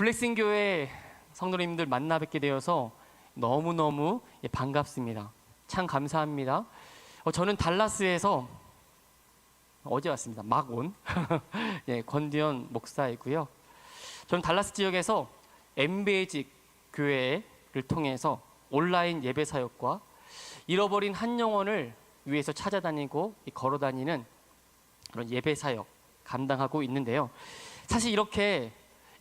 블레싱 교회 성도님들 만나 뵙게 되어서 너무너무 반갑습니다. 참 감사합니다. 저는 달라스에서 어제 왔습니다. 막 온 권두현 목사이고요. 저는 달라스 지역에서 엠베이직 교회를 통해서 온라인 예배 사역과 잃어버린 한 영혼을 위해서 찾아다니고 걸어다니는 그런 예배 사역 감당하고 있는데요. 사실 이렇게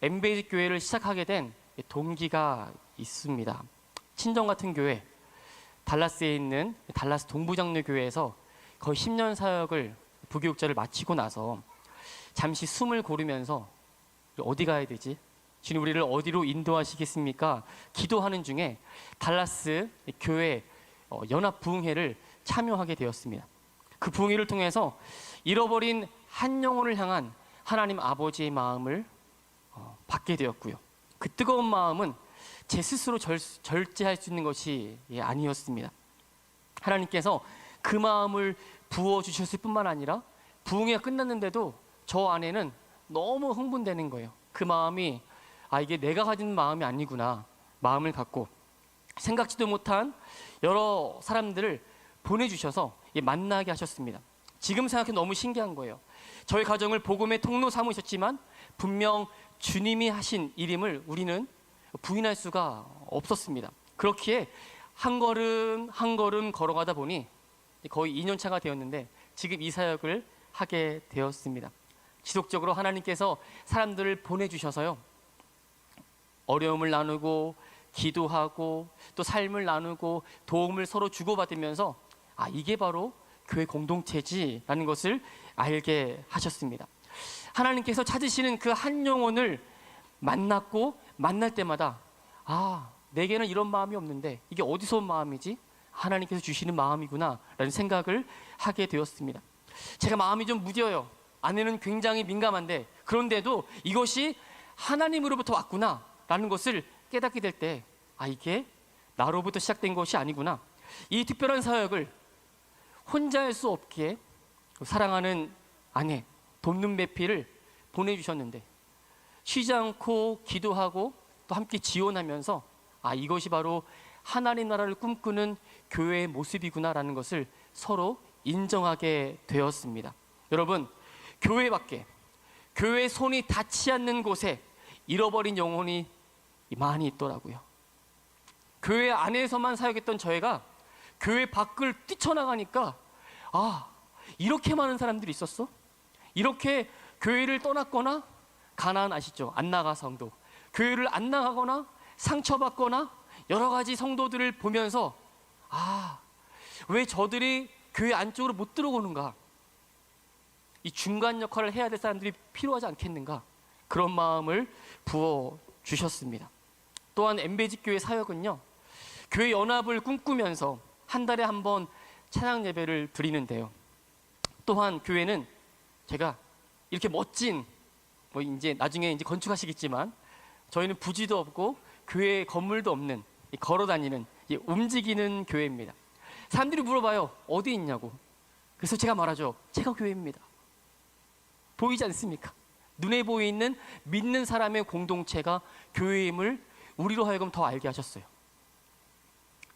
엠베이직 교회를 시작하게 된 동기가 있습니다. 친정 같은 교회, 달라스에 있는 달라스 동부장로교회에서 거의 10년 사역을 부교육자를 마치고 나서 잠시 숨을 고르면서 어디 가야 되지? 주님 우리를 어디로 인도하시겠습니까? 기도하는 중에 달라스 교회 연합 부흥회를 참여하게 되었습니다. 그 부흥회를 통해서 잃어버린 한 영혼을 향한 하나님 아버지의 마음을 받게 되었고요. 그 뜨거운 마음은 제 스스로 절제할 수 있는 것이 아니었습니다. 하나님께서 그 마음을 부어주셨을 뿐만 아니라 부흥회가 끝났는데도 저 안에는 너무 흥분되는 거예요. 그 마음이 이게 내가 가진 마음이 아니구나 마음을 갖고 생각지도 못한 여러 사람들을 보내주셔서 만나게 하셨습니다. 지금 생각해 너무 신기한 거예요. 저희 가정을 복음의 통로 삼으셨지만 분명 주님이 하신 일임을 우리는 부인할 수가 없었습니다. 그렇기에 한 걸음 한 걸음 걸어가다 보니 거의 2년 차가 되었는데 지금 이 사역을 하게 되었습니다. 지속적으로 하나님께서 사람들을 보내주셔서요, 어려움을 나누고 기도하고 또 삶을 나누고 도움을 서로 주고받으면서 이게 바로 교회 공동체지라는 것을 알게 하셨습니다. 하나님께서 찾으시는 그 한 영혼을 만났고 만날 때마다 내게는 이런 마음이 없는데 이게 어디서 온 마음이지? 하나님께서 주시는 마음이구나 라는 생각을 하게 되었습니다. 제가 마음이 좀 무뎌요. 아내는 굉장히 민감한데 그런데도 이것이 하나님으로부터 왔구나 라는 것을 깨닫게 될 때 이게 나로부터 시작된 것이 아니구나. 이 특별한 사역을 혼자 할 수 없기에 사랑하는 아내 돕는 배필을 보내주셨는데 쉬지 않고 기도하고 또 함께 지원하면서 이것이 바로 하나님 나라를 꿈꾸는 교회의 모습이구나라는 것을 서로 인정하게 되었습니다. 여러분, 교회 밖에 교회의 손이 닿지 않는 곳에 잃어버린 영혼이 많이 있더라고요. 교회 안에서만 사역했던 저희가 교회 밖을 뛰쳐나가니까 이렇게 많은 사람들이 있었어? 이렇게 교회를 떠났거나 가나안 아시죠? 안 나가 성도 교회를 안 나가거나 상처받거나 여러 가지 성도들을 보면서 왜 저들이 교회 안쪽으로 못 들어오는가? 이 중간 역할을 해야 될 사람들이 필요하지 않겠는가? 그런 마음을 부어주셨습니다. 또한 엠베이직 교회 사역은요, 교회 연합을 꿈꾸면서 한 달에 한 번 찬양 예배를 드리는데요. 또한 교회는 제가 이렇게 멋진 이제 나중에 건축하시겠지만 저희는 부지도 없고 교회 건물도 없는 걸어다니는 움직이는 교회입니다. 사람들이 물어봐요. 어디 있냐고. 그래서 제가 말하죠. 제가 교회입니다. 보이지 않습니까? 눈에 보이는 믿는 사람의 공동체가 교회임을 우리로 하여금 더 알게 하셨어요.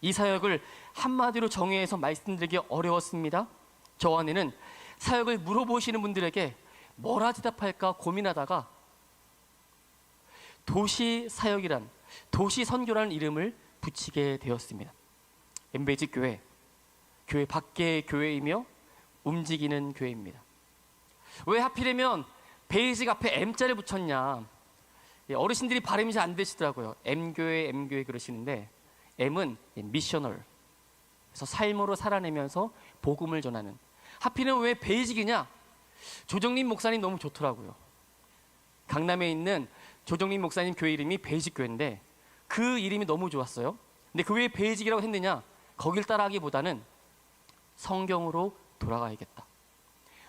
이 사역을 한마디로 정의해서 말씀드리기 어려웠습니다. 저 안에는 사역을 물어보시는 분들에게 뭐라 대답할까 고민하다가 도시 사역이란, 도시 선교라는 이름을 붙이게 되었습니다. 엠베이직 교회, 교회 밖의 교회이며 움직이는 교회입니다. 왜 하필이면 베이직 앞에 M자를 붙였냐? 어르신들이 발음이 잘 안 되시더라고요. M교회, M교회 그러시는데 M은 미셔널, 그래서 삶으로 살아내면서 복음을 전하는. 하필이면 왜 베이직이냐? 조정림 목사님 너무 좋더라고요. 강남에 있는 조정림 목사님 교회 이름이 베이직 교회인데 그 이름이 너무 좋았어요. 근데 그 왜 베이직이라고 했느냐? 거길 따라하기보다는 성경으로 돌아가야겠다.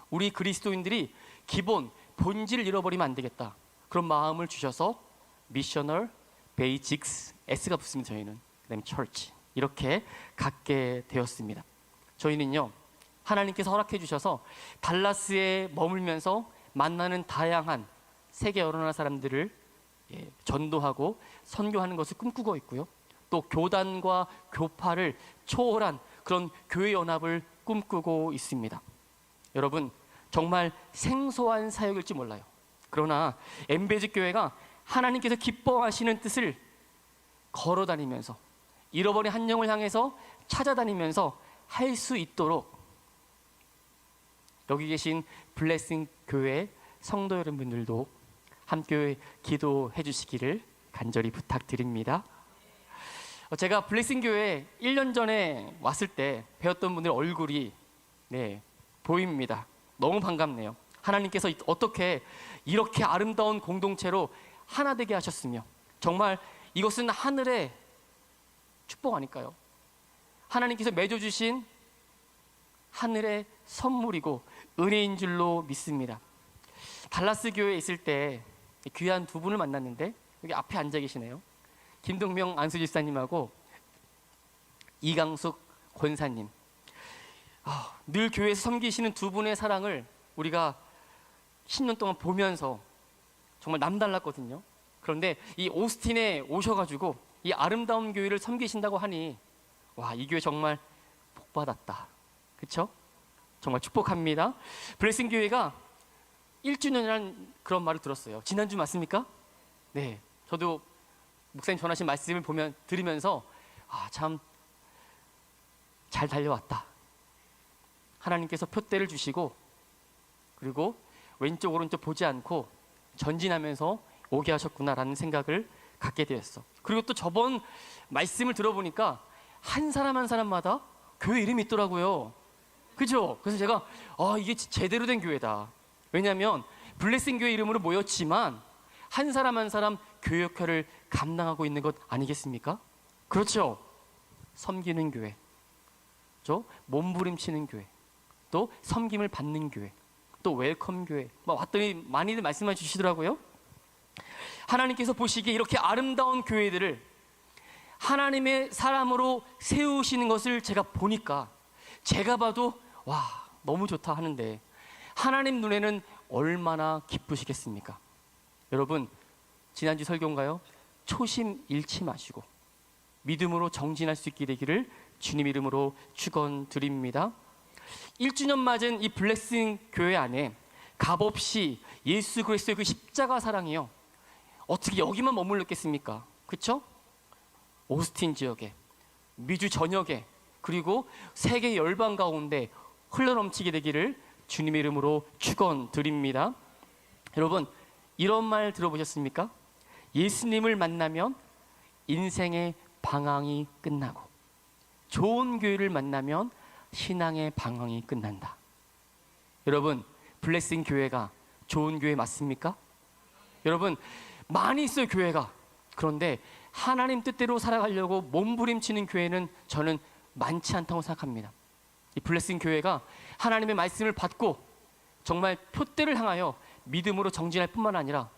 우리 그리스도인들이 기본 본질을 잃어버리면 안 되겠다. 그런 마음을 주셔서 미셔널 베이직스, S가 붙습니다. 저희는 그다음에 처치 이렇게 갖게 되었습니다. 저희는요, 하나님께서 허락해 주셔서 달라스에 머물면서 만나는 다양한 세계 여러 나라 사람들을 전도하고 선교하는 것을 꿈꾸고 있고요. 또 교단과 교파를 초월한 그런 교회 연합을 꿈꾸고 있습니다. 여러분, 정말 생소한 사역일지 몰라요. 그러나 엠베즈 교회가 하나님께서 기뻐하시는 뜻을 걸어다니면서 잃어버린 한 영을 향해서 찾아다니면서 할 수 있도록 여기 계신 블레싱 교회 성도 여러분들도 함께 기도해 주시기를 간절히 부탁드립니다. 제가 블레싱 교회 1년 전에 왔을 때 배웠던 분들 얼굴이 보입니다. 너무 반갑네요. 하나님께서 어떻게 이렇게 아름다운 공동체로 하나 되게 하셨으며, 정말 이것은 하늘의 축복 아닐까요? 하나님께서 맺어주신 하늘의 선물이고 은혜인 줄로 믿습니다. 달라스 교회에 있을 때 귀한 두 분을 만났는데 여기 앞에 앉아 계시네요. 김동명 안수집사님하고 이강숙 권사님. 늘 교회에서 섬기시는 두 분의 사랑을 우리가 10년 동안 보면서 정말 남달랐거든요. 그런데 이 오스틴에 오셔가지고 이 아름다운 교회를 섬기신다고 하니 와, 이 교회 정말 복받았다. 그렇죠? 정말 축복합니다. 블레싱 교회가 1주년이라는 그런 말을 들었어요. 지난주 맞습니까? 네, 저도 목사님 전하신 말씀을 들으면서 참 잘 달려왔다. 하나님께서 표대를 주시고 그리고 왼쪽 오른쪽 보지 않고 전진하면서 오게 하셨구나라는 생각을 갖게 되었어. 그리고 또 저번 말씀을 들어보니까 한 사람 한 사람마다 교회 이름이 있더라고요. 그죠? 그래서 제가 이게 제대로 된 교회다. 왜냐하면 블레싱 교회 이름으로 모였지만 한 사람 한 사람 교회 역할을 감당하고 있는 것 아니겠습니까? 그렇죠? 섬기는 교회, 몸부림치는 교회, 또 섬김을 받는 교회, 또 웰컴 교회, 왔더니 많이들 말씀해 주시더라고요. 하나님께서 보시기에 이렇게 아름다운 교회들을 하나님의 사람으로 세우시는 것을 제가 보니까 제가 봐도 와, 너무 좋다 하는데 하나님 눈에는 얼마나 기쁘시겠습니까? 여러분, 지난주 설교인가요? 초심 잃지 마시고 믿음으로 정진할 수 있게 되기를 주님 이름으로 축원드립니다. 1주년 맞은 이 블레싱 교회 안에 값없이 예수 그리스도의 그 십자가 사랑이요, 어떻게 여기만 머물렀겠습니까? 그렇죠? 오스틴 지역에, 미주 전역에, 그리고 세계 열방 가운데 흘러넘치게 되기를 주님의 이름으로 축원드립니다. 여러분, 이런 말 들어보셨습니까? 예수님을 만나면 인생의 방황이 끝나고 좋은 교회를 만나면 신앙의 방황이 끝난다. 여러분, 블레싱 교회가 좋은 교회 맞습니까? 여러분, 많이 있어요, 교회가. 그런데 하나님 뜻대로 살아가려고 몸부림치는 교회는 저는 많지 않다고 생각합니다. 이 블레싱 교회가 하나님의 말씀을 받고 정말 표대를 향하여 믿음으로 정진할 뿐만 아니라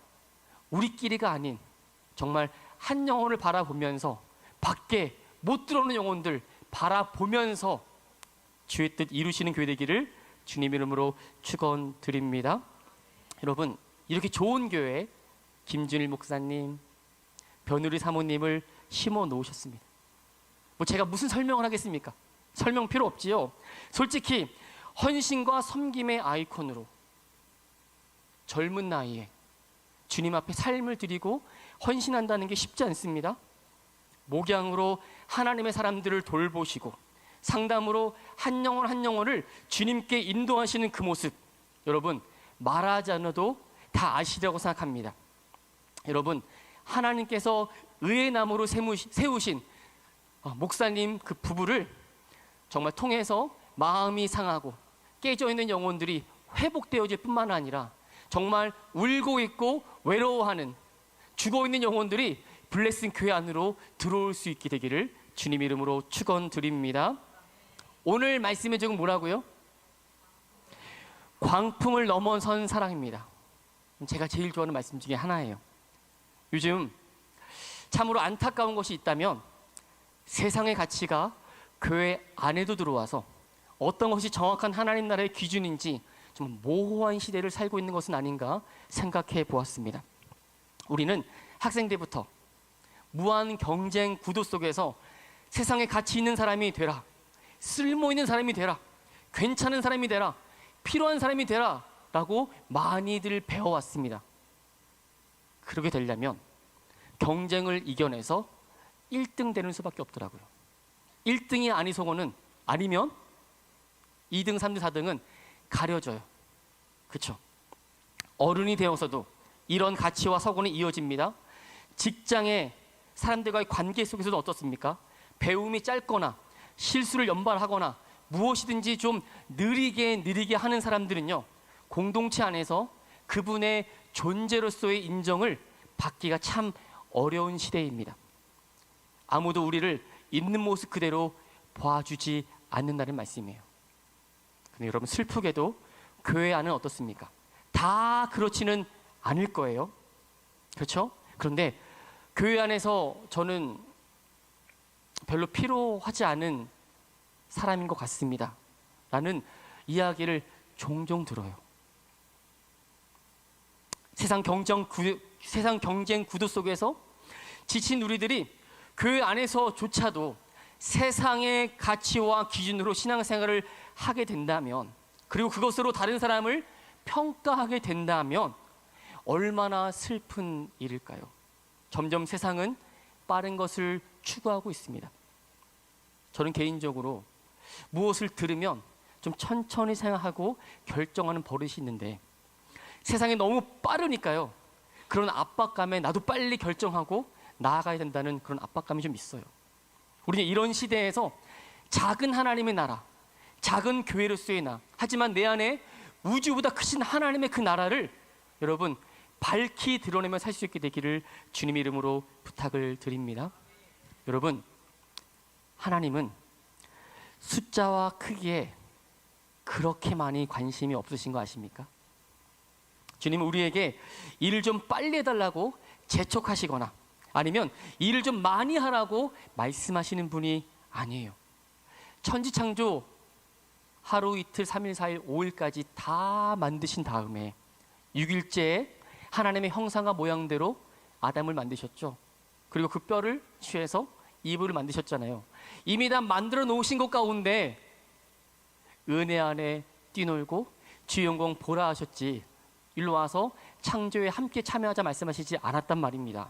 우리끼리가 아닌 정말 한 영혼을 바라보면서 밖에 못 들어오는 영혼들 바라보면서 주의 뜻 이루시는 교회 되기를 주님 이름으로 축원드립니다. 여러분, 이렇게 좋은 교회에 김준일 목사님, 변우리 사모님을 심어 놓으셨습니다. 제가 무슨 설명을 하겠습니까? 설명 필요 없지요. 솔직히 헌신과 섬김의 아이콘으로 젊은 나이에 주님 앞에 삶을 드리고 헌신한다는 게 쉽지 않습니다. 목양으로 하나님의 사람들을 돌보시고 상담으로 한 영혼 한 영혼을 주님께 인도하시는 그 모습, 여러분 말하지 않아도 다 아시리라고 생각합니다. 여러분, 하나님께서 의의 나무로 세우신 목사님 그 부부를 정말 통해서 마음이 상하고 깨져 있는 영혼들이 회복되어질 뿐만 아니라 정말 울고 있고 외로워하는 죽어 있는 영혼들이 블레싱 교회 안으로 들어올 수 있게 되기를 주님 이름으로 축원드립니다. 오늘 말씀의 제목은 뭐라고요? 광풍을 넘어선 사랑입니다. 제가 제일 좋아하는 말씀 중에 하나예요. 요즘 참으로 안타까운 것이 있다면 세상의 가치가 교회 안에도 들어와서 어떤 것이 정확한 하나님 나라의 기준인지 좀 모호한 시대를 살고 있는 것은 아닌가 생각해 보았습니다. 우리는 학생 때부터 무한 경쟁 구도 속에서 세상에 가치 있는 사람이 되라, 쓸모 있는 사람이 되라, 괜찮은 사람이 되라, 필요한 사람이 되라 라고 많이들 배워왔습니다. 그렇게 되려면 경쟁을 이겨내서 1등 되는 수밖에 없더라고요. 1등이 아니면 2등, 3등, 4등은 가려져요. 그렇죠? 어른이 되어서도 이런 가치와 사고는 이어집니다. 직장의 사람들과의 관계 속에서도 어떻습니까? 배움이 짧거나 실수를 연발하거나 무엇이든지 좀 느리게 하는 사람들은요, 공동체 안에서 그분의 존재로서의 인정을 받기가 참 어려운 시대입니다. 아무도 우리를 있는 모습 그대로 봐주지 않는다는 말씀이에요. 근데 여러분, 슬프게도 교회 안은 어떻습니까? 다 그렇지는 않을 거예요. 그렇죠? 그런데 교회 안에서 저는 별로 필요하지 않은 사람인 것 같습니다 라는 이야기를 종종 들어요. 세상 경쟁 구도 속에서 지친 우리들이 교회 안에서조차도 세상의 가치와 기준으로 신앙생활을 하게 된다면, 그리고 그것으로 다른 사람을 평가하게 된다면 얼마나 슬픈 일일까요? 점점 세상은 빠른 것을 추구하고 있습니다. 저는 개인적으로 무엇을 들으면 좀 천천히 생각하고 결정하는 버릇이 있는데, 세상이 너무 빠르니까요, 그런 압박감에 나도 빨리 결정하고 나아가야 된다는 그런 압박감이 좀 있어요. 우리는 이런 시대에서 작은 하나님의 나라, 작은 교회로서의 나, 하지만 내 안에 우주보다 크신 하나님의 그 나라를 여러분 밝히 드러내며 살 수 있게 되기를 주님 이름으로 부탁을 드립니다. 여러분, 하나님은 숫자와 크기에 그렇게 많이 관심이 없으신 거 아십니까? 주님은 우리에게 일을 좀 빨리 해달라고 재촉하시거나 아니면 일을 좀 많이 하라고 말씀하시는 분이 아니에요. 천지창조 하루 이틀 3일 4일 5일까지 다 만드신 다음에 6일째에 하나님의 형상과 모양대로 아담을 만드셨죠. 그리고 그 뼈를 취해서 이불을 만드셨잖아요. 이미 다 만들어 놓으신 것 가운데 은혜 안에 뛰놀고 주 영광 보라 하셨지, 일로 와서 창조에 함께 참여하자 말씀하시지 않았단 말입니다.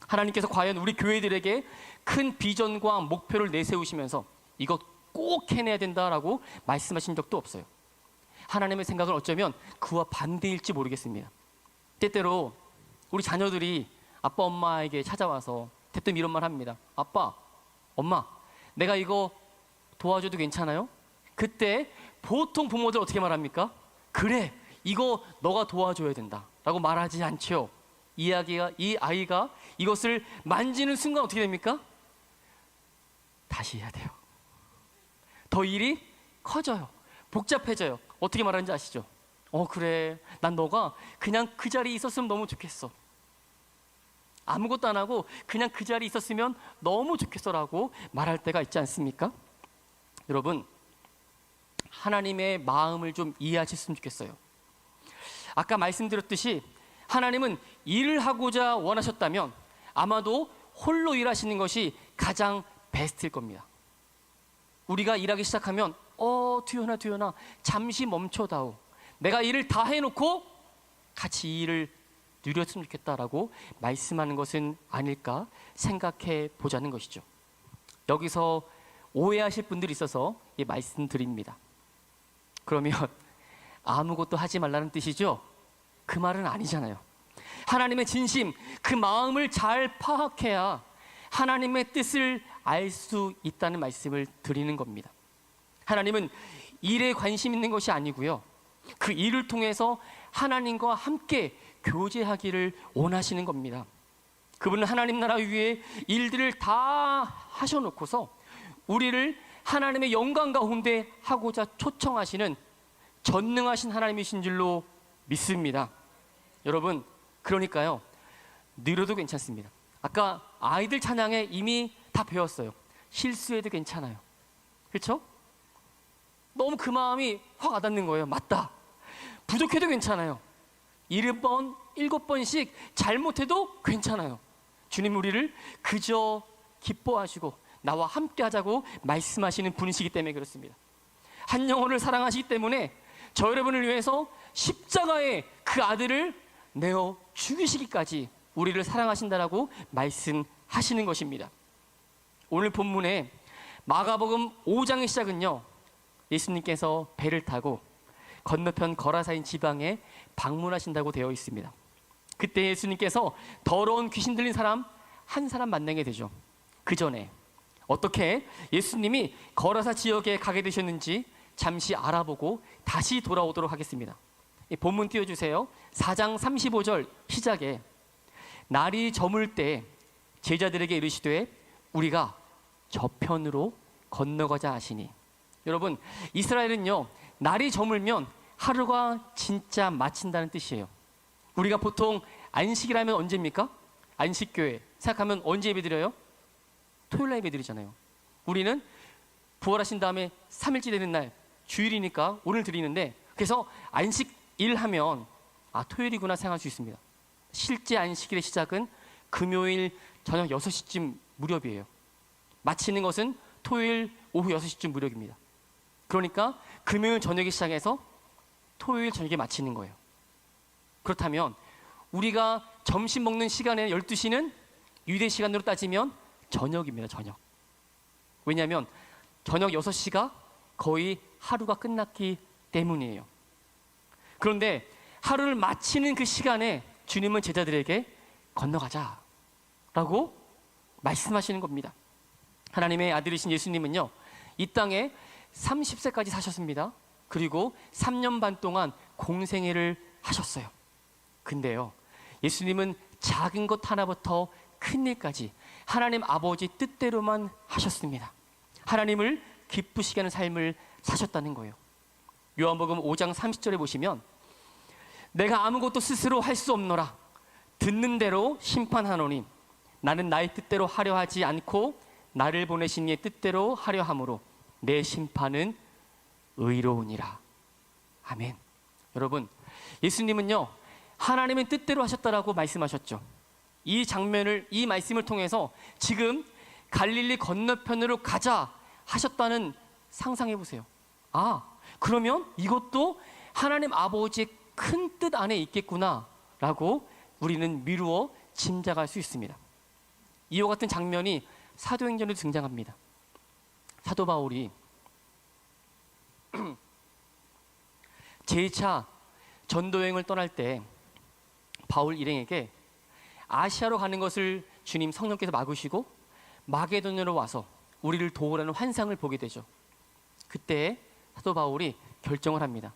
하나님께서 과연 우리 교회들에게 큰 비전과 목표를 내세우시면서 이것 꼭 해내야 된다라고 말씀하신 적도 없어요. 하나님의 생각은 어쩌면 그와 반대일지 모르겠습니다. 때때로 우리 자녀들이 아빠 엄마에게 찾아와서 대뜸 이런 말 합니다. 아빠, 엄마, 내가 이거 도와줘도 괜찮아요? 그때 보통 부모들 어떻게 말합니까? 그래, 이거 너가 도와줘야 된다 라고 말하지 않죠. 이 아이가 이것을 만지는 순간 어떻게 됩니까? 다시 해야 돼요. 더 일이 커져요. 복잡해져요. 어떻게 말하는지 아시죠? 그래, 난 너가 그냥 그 자리에 있었으면 너무 좋겠어. 아무것도 안 하고 그냥 그 자리에 있었으면 너무 좋겠어라고 말할 때가 있지 않습니까? 여러분, 하나님의 마음을 좀 이해하셨으면 좋겠어요. 아까 말씀드렸듯이 하나님은 일을 하고자 원하셨다면 아마도 홀로 일하시는 것이 가장 베스트일 겁니다. 우리가 일하기 시작하면 두현아 잠시 멈춰다오, 내가 일을 다 해놓고 같이 이 일을 누렸으면 좋겠다라고 말씀하는 것은 아닐까 생각해 보자는 것이죠. 여기서 오해하실 분들이 있어서 말씀드립니다. 그러면 아무것도 하지 말라는 뜻이죠? 그 말은 아니잖아요. 하나님의 진심, 그 마음을 잘 파악해야 하나님의 뜻을 알 수 있다는 말씀을 드리는 겁니다. 하나님은 일에 관심 있는 것이 아니고요, 그 일을 통해서 하나님과 함께 교제하기를 원하시는 겁니다. 그분은 하나님 나라 위에 일들을 다 하셔놓고서 우리를 하나님의 영광 가운데 하고자 초청하시는 전능하신 하나님이신 줄로 믿습니다. 여러분, 그러니까요, 느려도 괜찮습니다. 아까 아이들 찬양에 이미 다 배웠어요. 실수해도 괜찮아요. 그렇죠? 너무 그 마음이 확 와닿는 거예요. 맞다. 부족해도 괜찮아요. 1번 7번씩 잘못해도 괜찮아요. 주님 우리를 그저 기뻐하시고 나와 함께 하자고 말씀하시는 분이시기 때문에 그렇습니다. 한 영혼을 사랑하시기 때문에 저 여러분을 위해서 십자가에 그 아들을 내어 죽이시기까지 우리를 사랑하신다라고 말씀하시는 것입니다. 오늘 본문에 마가복음 5장의 시작은요, 예수님께서 배를 타고 건너편 거라사인 지방에 방문하신다고 되어 있습니다. 그때 예수님께서 더러운 귀신 들린 사람 한 사람 만나게 되죠. 그 전에 어떻게 예수님이 거라사 지역에 가게 되셨는지 잠시 알아보고 다시 돌아오도록 하겠습니다. 본문 띄워주세요. 4장 35절 시작에 날이 저물 때 제자들에게 이르시되 우리가 저편으로 건너가자 하시니. 여러분, 이스라엘은요, 날이 저물면 하루가 진짜 마친다는 뜻이에요. 우리가 보통 안식이라면 언제입니까? 안식교회 생각하면 언제 예배드려요? 토요일날 예배드리잖아요. 우리는 부활하신 다음에 3일째 되는 날 주일이니까 오늘 드리는데, 그래서 안식일 하면 토요일이구나 생각할 수 있습니다. 실제 안식일의 시작은 금요일 저녁 6시쯤 무렵이에요. 마치는 것은 토요일 오후 6시쯤 무렵입니다. 그러니까 금요일 저녁에 시작해서 토요일 저녁에 마치는 거예요. 그렇다면 우리가 점심 먹는 시간에 12시는 유대 시간으로 따지면 저녁입니다. 저녁. 왜냐하면 저녁 6시가 거의 하루가 끝났기 때문이에요. 그런데 하루를 마치는 그 시간에 주님은 제자들에게 건너가자 라고 말씀하시는 겁니다. 하나님의 아들이신 예수님은요, 이 땅에 30세까지 사셨습니다. 그리고 3년 반 동안 공생애를 하셨어요. 근데요, 예수님은 작은 것 하나부터 큰 일까지 하나님 아버지 뜻대로만 하셨습니다. 하나님을 기쁘시게 하는 삶을 사셨다는 거예요. 요한복음 5장 30절에 보시면 내가 아무것도 스스로 할 수 없노라. 듣는 대로 심판하노니 나는 나의 뜻대로 하려 하지 않고 나를 보내신 이의 뜻대로 하려 함으로 내 심판은 의로우니라. 아멘. 여러분, 예수님은요, 하나님의 뜻대로 하셨다라고 말씀하셨죠. 이 장면을, 이 말씀을 통해서 지금 갈릴리 건너편으로 가자 하셨다는 상상해 보세요. 그러면 이것도 하나님 아버지의 큰 뜻 안에 있겠구나 라고 우리는 미루어 짐작할 수 있습니다. 이와 같은 장면이 사도행전에도 등장합니다. 사도 바울이 제2차 전도여행을 떠날 때 바울 일행에게 아시아로 가는 것을 주님 성령께서 막으시고 마게도냐로 와서 우리를 도우라는 환상을 보게 되죠. 그때 사도 바울이 결정을 합니다.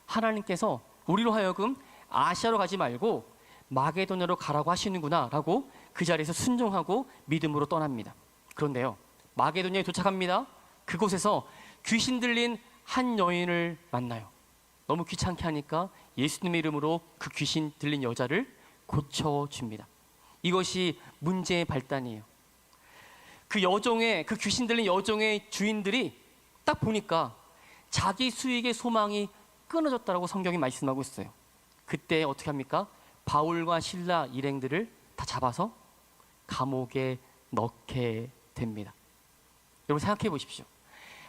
하나님께서 우리로 하여금 아시아로 가지 말고 마게도냐로 가라고 하시는구나 라고 그 자리에서 순종하고 믿음으로 떠납니다. 그런데요, 마게도냐에 도착합니다. 그곳에서 귀신 들린 한 여인을 만나요. 너무 귀찮게 하니까 예수님의 이름으로 그 귀신 들린 여자를 고쳐줍니다. 이것이 문제의 발단이에요. 그 귀신 들린 여종의 주인들이 딱 보니까 자기 수익의 소망이 끊어졌다라고 성경이 말씀하고 있어요. 그때 어떻게 합니까? 바울과 실라 일행들을 다 잡아서 감옥에 넣게 됩니다. 여러분 생각해 보십시오.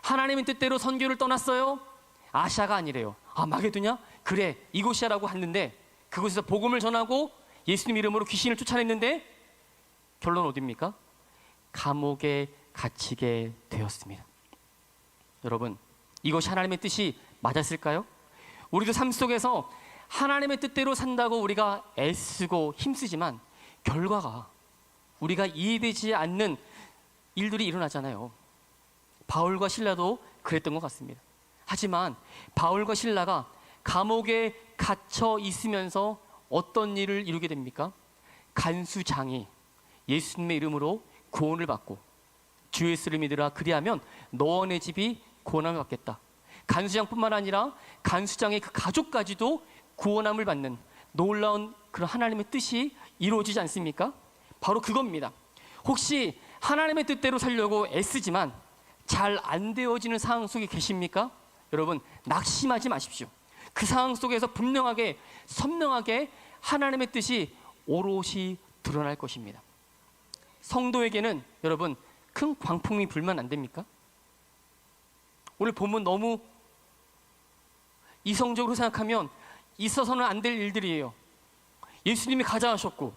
하나님의 뜻대로 선교를 떠났어요. 아시아가 아니래요. 마게도냐? 그래, 이곳이야라고 했는데 그곳에서 복음을 전하고 예수님 이름으로 귀신을 쫓아냈는데 결론 어디입니까? 감옥에 갇히게 되었습니다. 여러분, 이것이 하나님의 뜻이 맞았을까요? 우리도 삶 속에서 하나님의 뜻대로 산다고 우리가 애쓰고 힘쓰지만 결과가 우리가 이해되지 않는 일들이 일어나잖아요. 바울과 실라도 그랬던 것 같습니다. 하지만 바울과 실라가 감옥에 갇혀 있으면서 어떤 일을 이루게 됩니까? 간수장이 예수님의 이름으로 구원을 받고 주 예수를 믿으라 그리하면 너네 집이 구원함을 받겠다. 간수장뿐만 아니라 간수장의 그 가족까지도 구원함을 받는 놀라운 그런 하나님의 뜻이 이루어지지 않습니까? 바로 그겁니다. 혹시 하나님의 뜻대로 살려고 애쓰지만 잘 안 되어지는 상황 속에 계십니까? 여러분, 낙심하지 마십시오. 그 상황 속에서 분명하게 선명하게 하나님의 뜻이 오롯이 드러날 것입니다. 성도에게는 여러분 큰 광풍이 불면 안 됩니까? 오늘 본문 너무 이성적으로 생각하면 있어서는 안 될 일들이에요. 예수님이 가자 하셨고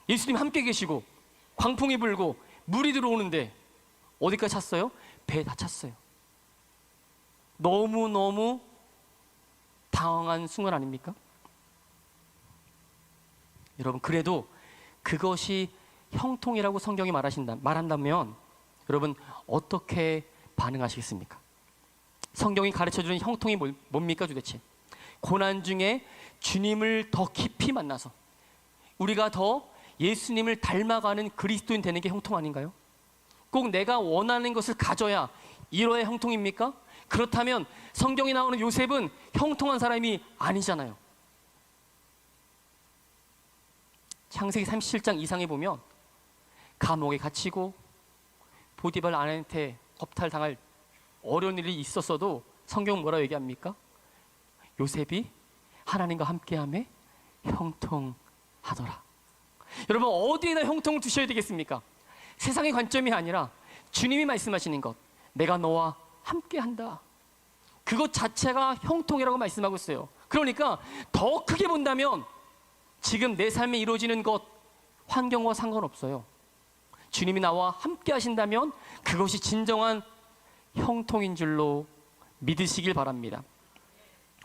예수님 함께 계시고 광풍이 불고 물이 들어오는데 어디까지 찼어요? 배에 다 찼어요. 너무너무 당황한 순간 아닙니까? 여러분, 그래도 그것이 형통이라고 성경이 말한다면 여러분 어떻게 반응하시겠습니까? 성경이 가르쳐주는 형통이 뭡니까 도대체? 고난 중에 주님을 더 깊이 만나서 우리가 더 예수님을 닮아가는 그리스도인 되는 게 형통 아닌가요? 꼭 내가 원하는 것을 가져야 이뤄야 형통입니까? 그렇다면 성경에 나오는 요셉은 형통한 사람이 아니잖아요. 창세기 37장 이상에 보면 감옥에 갇히고 보디발 아내한테 겁탈당할 어려운 일이 있었어도 성경은 뭐라고 얘기합니까? 요셉이 하나님과 함께함에 형통하더라. 여러분, 어디에다 형통을 두셔야 되겠습니까? 세상의 관점이 아니라 주님이 말씀하시는 것, 내가 너와 함께한다. 그것 자체가 형통이라고 말씀하고 있어요. 그러니까 더 크게 본다면 지금 내 삶에 이루어지는 것, 환경과 상관없어요. 주님이 나와 함께 하신다면 그것이 진정한 형통인 줄로 믿으시길 바랍니다.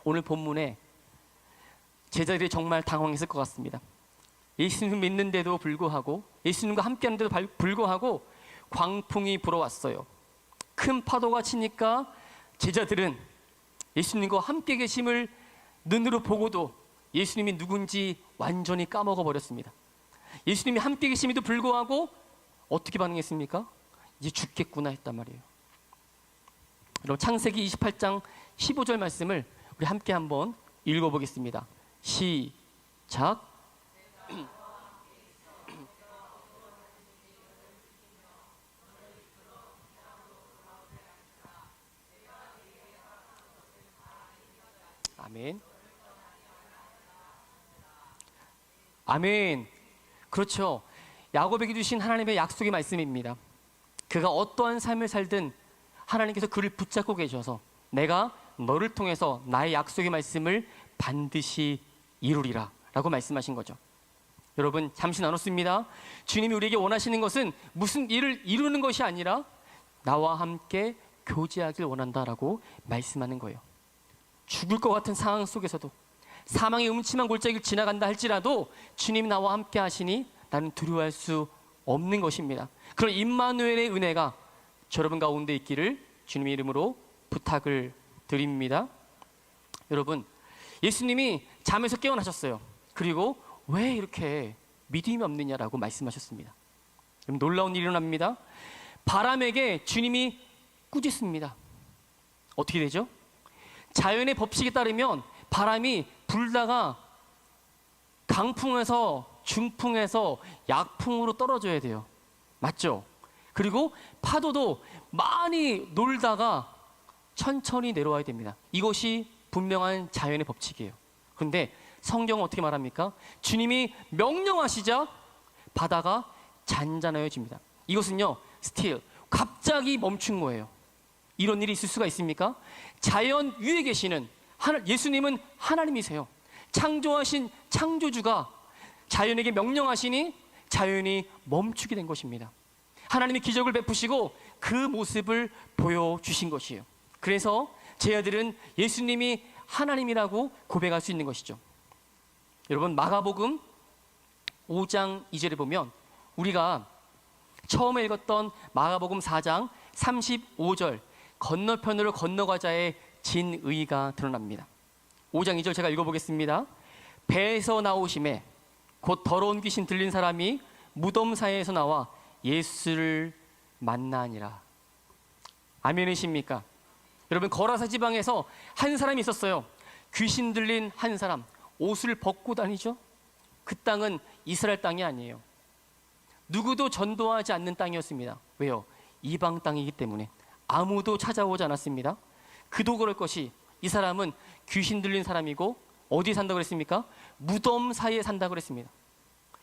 오늘 본문에 제자들이 정말 당황했을 것 같습니다. 예수님 믿는데도 불구하고 예수님과 함께하는데도 불구하고 광풍이 불어왔어요. 큰 파도가 치니까 제자들은 예수님과 함께 계심을 눈으로 보고도 예수님이 누군지 완전히 까먹어 버렸습니다. 예수님이 함께 계심에도 불구하고 어떻게 반응했습니까? 이제 죽겠구나 했단 말이에요. 여러분, 창세기 28장 15절 말씀을 우리 함께 한번 읽어보겠습니다. 시작. 아멘. 아멘. 그렇죠. 야곱에게 주신 하나님의 약속의 말씀입니다. 그가 어떠한 삶을 살든 하나님께서 그를 붙잡고 계셔서 내가 너를 통해서 나의 약속의 말씀을 반드시 이루리라 라고 말씀하신 거죠. 여러분, 잠시 나눴습니다. 주님이 우리에게 원하시는 것은 무슨 일을 이루는 것이 아니라 나와 함께 교제하길 원한다라고 말씀하는 거예요. 죽을 것 같은 상황 속에서도 사망의 음침한 골짜기를 지나간다 할지라도 주님이 나와 함께 하시니 나는 두려워할 수 없는 것입니다. 그런 임마누엘의 은혜가 여러분 가운데 있기를 주님의 이름으로 부탁을 드립니다. 여러분, 예수님이 잠에서 깨어나셨어요. 그리고 왜 이렇게 믿음이 없느냐라고 말씀하셨습니다. 놀라운 일이 일어납니다. 바람에게 주님이 꾸짖습니다. 어떻게 되죠? 자연의 법칙에 따르면 바람이 불다가 강풍에서 중풍에서 약풍으로 떨어져야 돼요. 맞죠? 그리고 파도도 많이 놀다가 천천히 내려와야 됩니다. 이것이 분명한 자연의 법칙이에요. 그런데 성경은 어떻게 말합니까? 주님이 명령하시자 바다가 잔잔해집니다. 이것은요, still, 갑자기 멈춘 거예요. 이런 일이 있을 수가 있습니까? 자연 위에 계시는 예수님은 하나님이세요. 창조하신 창조주가 자연에게 명령하시니 자연이 멈추게 된 것입니다. 하나님이 기적을 베푸시고 그 모습을 보여주신 것이에요. 그래서 제 아들은 예수님이 하나님이라고 고백할 수 있는 것이죠. 여러분, 마가복음 5장 2절에 보면 우리가 처음에 읽었던 마가복음 4장 35절 건너편으로 건너가자의 진의가 드러납니다. 5장 2절 제가 읽어보겠습니다. 배에서 나오심에 곧 더러운 귀신 들린 사람이 무덤 사이에서 나와 예수를 만나니라. 아멘이십니까? 여러분, 거라사 지방에서 한 사람이 있었어요. 귀신 들린 한 사람, 옷을 벗고 다니죠. 그 땅은 이스라엘 땅이 아니에요. 누구도 전도하지 않는 땅이었습니다. 왜요? 이방 땅이기 때문에 아무도 찾아오지 않았습니다. 그도 그럴 것이 이 사람은 귀신 들린 사람이고 어디에 산다고 그랬습니까? 무덤 사이에 산다고 그랬습니다.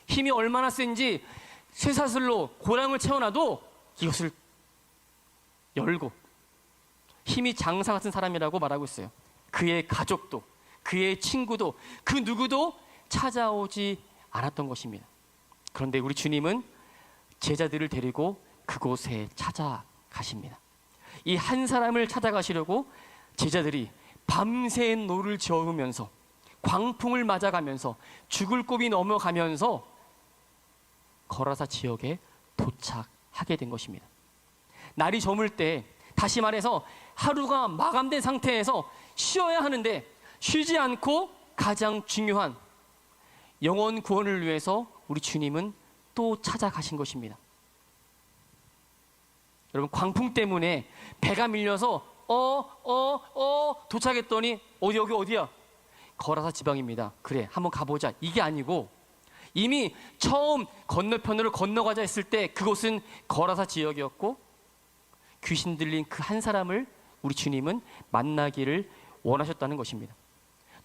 힘이 얼마나 센지 쇠사슬로 고랑을 채워놔도 이것을 열고, 힘이 장사 같은 사람이라고 말하고 있어요. 그의 가족도, 그의 친구도, 그 누구도 찾아오지 않았던 것입니다. 그런데 우리 주님은 제자들을 데리고 그곳에 찾아가십니다. 이 한 사람을 찾아가시려고 제자들이 밤새 노를 저으면서, 광풍을 맞아가면서, 죽을 고비 넘어가면서 거라사 지역에 도착하게 된 것입니다. 날이 저물 때, 다시 말해서 하루가 마감된 상태에서 쉬어야 하는데 쉬지 않고 가장 중요한 영혼 구원을 위해서 우리 주님은 또 찾아가신 것입니다. 여러분, 광풍 때문에 배가 밀려서 도착했더니 여기 어디야? 거라사 지방입니다. 그래, 한번 가보자. 이게 아니고 이미 처음 건너편으로 건너가자 했을 때 그곳은 거라사 지역이었고 귀신 들린 그 한 사람을 우리 주님은 만나기를 원하셨다는 것입니다.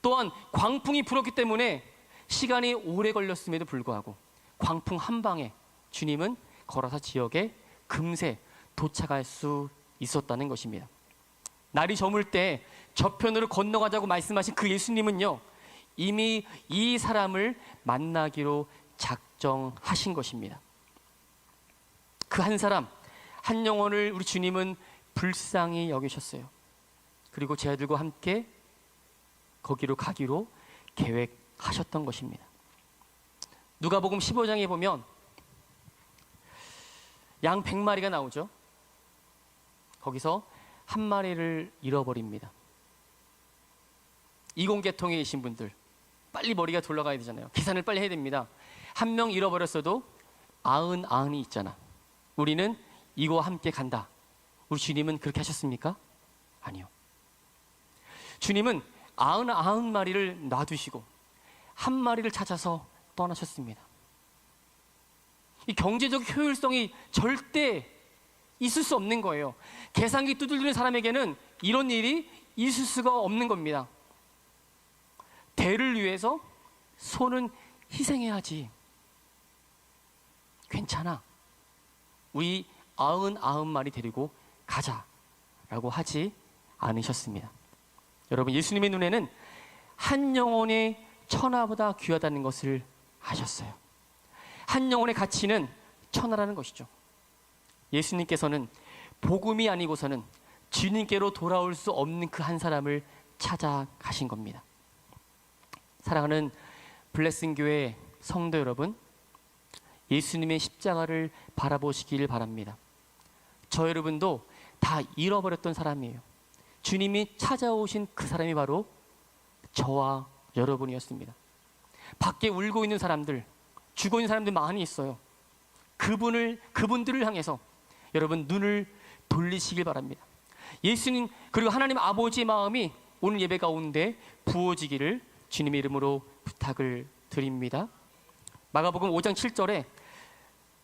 또한 광풍이 불었기 때문에 시간이 오래 걸렸음에도 불구하고 광풍 한 방에 주님은 거라사 지역에 금세 도착할 수 있었다는 것입니다. 날이 저물 때 저편으로 건너가자고 말씀하신 그 예수님은요, 이미 이 사람을 만나기로 작정하신 것입니다. 그 한 사람, 한 영혼을 우리 주님은 불쌍히 여기셨어요. 그리고 제자들과 함께 거기로 가기로 계획하셨던 것입니다. 누가복음 15장에 보면 양 100마리가 나오죠. 거기서 한 마리를 잃어버립니다. 이공계통에 계신 분들, 빨리 머리가 돌아가야 되잖아요. 계산을 빨리 해야 됩니다. 한 명 잃어버렸어도 90이 있잖아. 우리는 이거와 함께 간다. 우리 주님은 그렇게 하셨습니까? 아니요. 주님은 99마리를 놔두시고 한 마리를 찾아서 떠나셨습니다. 이 경제적 효율성이 절대 있을 수 없는 거예요. 계산기 두들기는 사람에게는 이런 일이 있을 수가 없는 겁니다. 대를 위해서 소는 희생해야지. 괜찮아. 우리 99마리 데리고 가자라고 하지 않으셨습니다. 여러분, 예수님의 눈에는 한 영혼이 천하보다 귀하다는 것을 아셨어요. 한 영혼의 가치는 천하라는 것이죠. 예수님께서는 복음이 아니고서는 주님께로 돌아올 수 없는 그 한 사람을 찾아가신 겁니다. 사랑하는 블레싱 교회 성도 여러분, 예수님의 십자가를 바라보시길 바랍니다. 저 여러분도 다 잃어버렸던 사람이에요. 주님이 찾아오신 그 사람이 바로 저와 여러분이었습니다. 밖에 울고 있는 사람들, 죽어 있는 사람들 많이 있어요. 그분들을 향해서 여러분 눈을 돌리시길 바랍니다. 예수님 그리고 하나님 아버지의 마음이 오늘 예배 가운데 부어지기를 주님의 이름으로 부탁을 드립니다. 마가복음 5장 7절에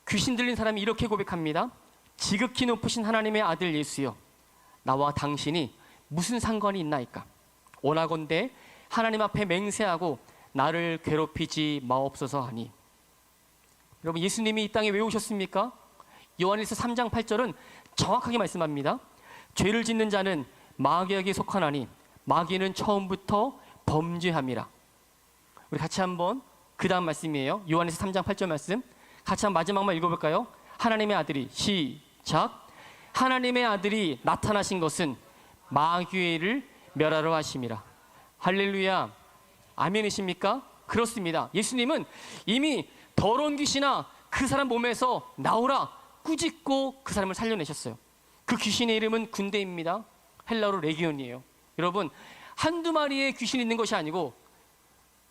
귀신 들린 사람이 이렇게 고백합니다. 지극히 높으신 하나님의 아들 예수여, 나와 당신이 무슨 상관이 있나이까? 원하건대 하나님 앞에 맹세하고 나를 괴롭히지 마옵소서 하니. 여러분, 예수님이 이 땅에 왜 오셨습니까? 요한일서 3장 8절은 정확하게 말씀합니다. 죄를 짓는 자는 마귀에게 속하나니 마귀는 처음부터 범죄함이라. 우리 같이 한번 그 다음 말씀이에요. 요한일서 3장 8절 말씀 같이 한번 마지막만 읽어볼까요? 하나님의 아들이, 시작. 하나님의 아들이 나타나신 것은 마귀를 멸하러 하심이라. 할렐루야. 아멘이십니까? 그렇습니다. 예수님은 이미 더러운 귀신아 그 사람 몸에서 나오라 꾸짖고 그 사람을 살려내셨어요. 그 귀신의 이름은 군대입니다. 헬라어로 레기온이에요. 여러분, 한두 마리의 귀신이 있는 것이 아니고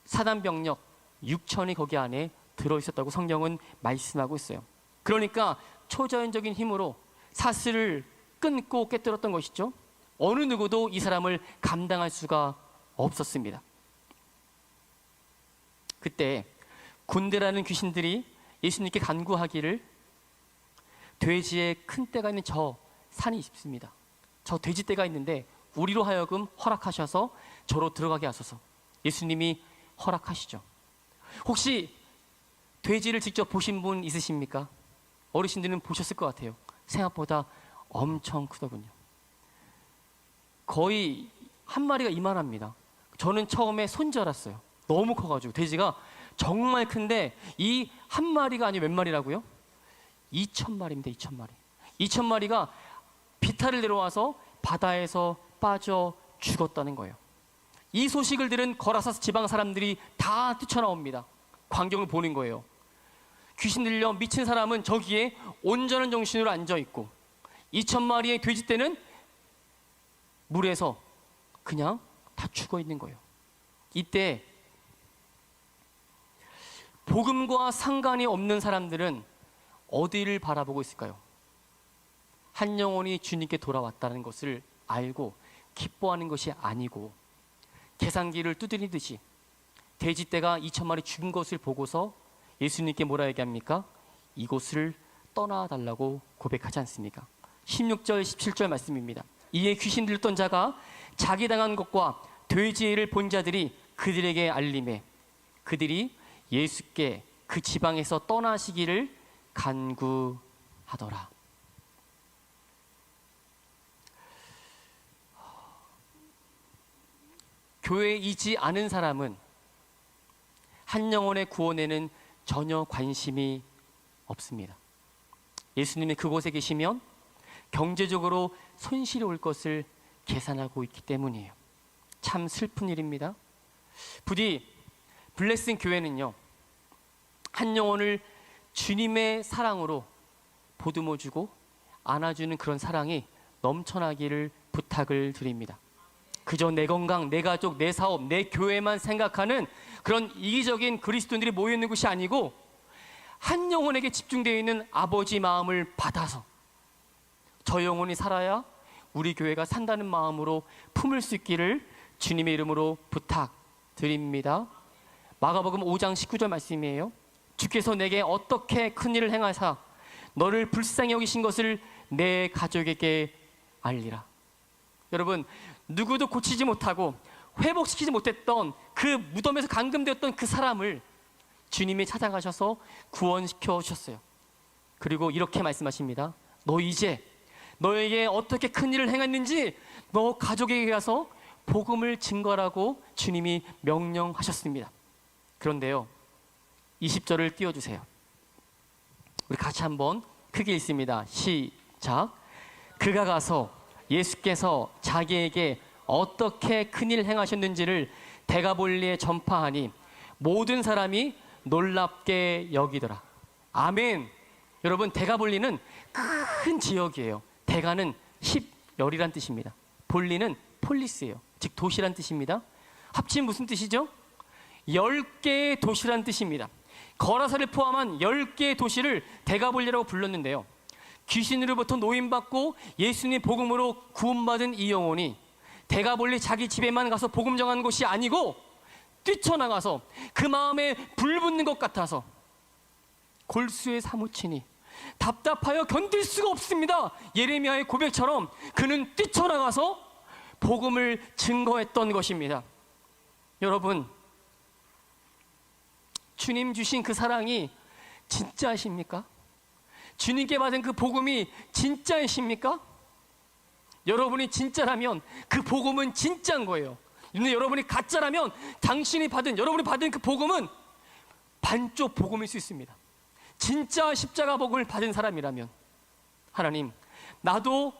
사단 병력 6천이 거기 안에 들어있었다고 성경은 말씀하고 있어요. 그러니까 초자연적인 힘으로 사슬을 끊고 깨뜨렸던 것이죠. 어느 누구도 이 사람을 감당할 수가 없었습니다. 그때 군대라는 귀신들이 예수님께 간구하기를, 돼지의 큰 떼가 있는 저 산이 있습니다. 저 돼지 떼가 있는데 우리로 하여금 허락하셔서 저로 들어가게 하소서. 예수님이 허락하시죠. 혹시 돼지를 직접 보신 분 있으십니까? 어르신들은 보셨을 것 같아요. 생각보다 엄청 크더군요. 거의 한 마리가 이만합니다. 저는 처음에 손 줄 알았어요. 너무 커가지고. 돼지가 정말 큰데 이 한 마리가 아니고 몇 마리라고요? 2,000마리입니다. 2,000마리. 2,000마리가 비탈을 내려와서 바다에서 빠져 죽었다는 거예요. 이 소식을 들은 거라사 지방 사람들이 다 뛰쳐나옵니다. 광경을 보는 거예요. 귀신 들려 미친 사람은 저기에 온전한 정신으로 앉아있고 2,000마리의 돼지떼는 물에서 그냥 다 죽어있는 거예요. 이때 복음과 상관이 없는 사람들은 어디를 바라보고 있을까요? 한 영혼이 주님께 돌아왔다는 것을 알고 기뻐하는 것이 아니고 계산기를 두드리듯이 돼지떼가 2,000마리 죽은 것을 보고서 예수님께 뭐라 얘기합니까? 이곳을 떠나달라고 고백하지 않습니까? 16절 17절 말씀입니다. 이에 귀신 들렸던 자가 자기 당한 것과 돼지의 일을 본 자들이 그들에게 알림해 그들이 예수께 그 지방에서 떠나시기를 간구하더라. 교회에 있지 않은 사람은 한 영혼의 구원에는 전혀 관심이 없습니다. 예수님이 그곳에 계시면 경제적으로 손실이 올 것을 계산하고 있기 때문이에요. 참 슬픈 일입니다. 부디 블레싱 교회는요, 한 영혼을 주님의 사랑으로 보듬어주고 안아주는 그런 사랑이 넘쳐나기를 부탁을 드립니다. 그저 내 건강, 내 가족, 내 사업, 내 교회만 생각하는 그런 이기적인 그리스도인들이 모여있는 곳이 아니고 한 영혼에게 집중되어 있는 아버지 마음을 받아서 저 영혼이 살아야 우리 교회가 산다는 마음으로 품을 수 있기를 주님의 이름으로 부탁드립니다. 마가복음 5장 19절 말씀이에요. 주께서 내게 어떻게 큰 일을 행하사 너를 불쌍히 여기신 것을 내 가족에게 알리라. 여러분, 누구도 고치지 못하고 회복시키지 못했던 그 무덤에서 감금되었던 그 사람을 주님이 찾아가셔서 구원시켜 주셨어요. 그리고 이렇게 말씀하십니다. 너 이제 너에게 어떻게 큰 일을 행했는지 너 가족에게 가서 복음을 증거하라고 주님이 명령하셨습니다. 그런데요, 20절을 띄워주세요. 우리 같이 한번 크게 읽습니다. 시작. 그가 가서 예수께서 자기에게 어떻게 큰일 행하셨는지를 데가볼리에 전파하니 모든 사람이 놀랍게 여기더라. 아멘. 여러분, 데가볼리는 큰 지역이에요. 데가는 10열이란 뜻입니다. 볼리는 폴리스예요. 즉 도시란 뜻입니다. 합치면 무슨 뜻이죠? 10개의 도시란 뜻입니다. 거라사를 포함한 10개의 도시를 데가볼리라고 불렀는데요. 귀신으로부터 노임받고 예수님 복음으로 구원받은 이 영혼이 데가볼리 자기 집에만 가서 복음 전하는 곳이 아니고 뛰쳐나가서 그 마음에 불 붙는 것 같아서 골수에 사무치니 답답하여 견딜 수가 없습니다. 예레미야의 고백처럼 그는 뛰쳐나가서 복음을 증거했던 것입니다. 여러분, 주님 주신 그 사랑이 진짜이십니까? 주님께 받은 그 복음이 진짜이십니까? 여러분이 진짜라면 그 복음은 진짜인 거예요. 근데 여러분이 가짜라면 여러분이 받은 그 복음은 반쪽 복음일 수 있습니다. 진짜 십자가 복음을 받은 사람이라면, 하나님, 나도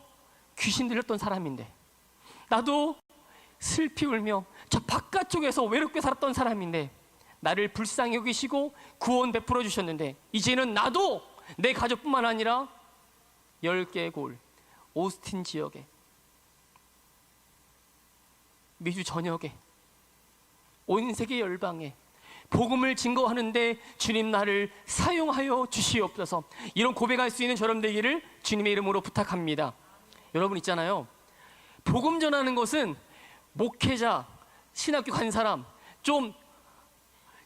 귀신 들렸던 사람인데, 나도 슬피 울며 저 바깥쪽에서 외롭게 살았던 사람인데 나를 불쌍히 여기시고 구원 베풀어 주셨는데 이제는 나도 내 가족뿐만 아니라 10개의 골, 오스틴 지역에, 미주 전역에, 온 세계 열방에 복음을 증거하는데 주님 나를 사용하여 주시옵소서. 이런 고백할 수 있는 저럼 되기를 주님의 이름으로 부탁합니다. 여러분 있잖아요, 복음 전하는 것은 목회자, 신학교 간 사람, 좀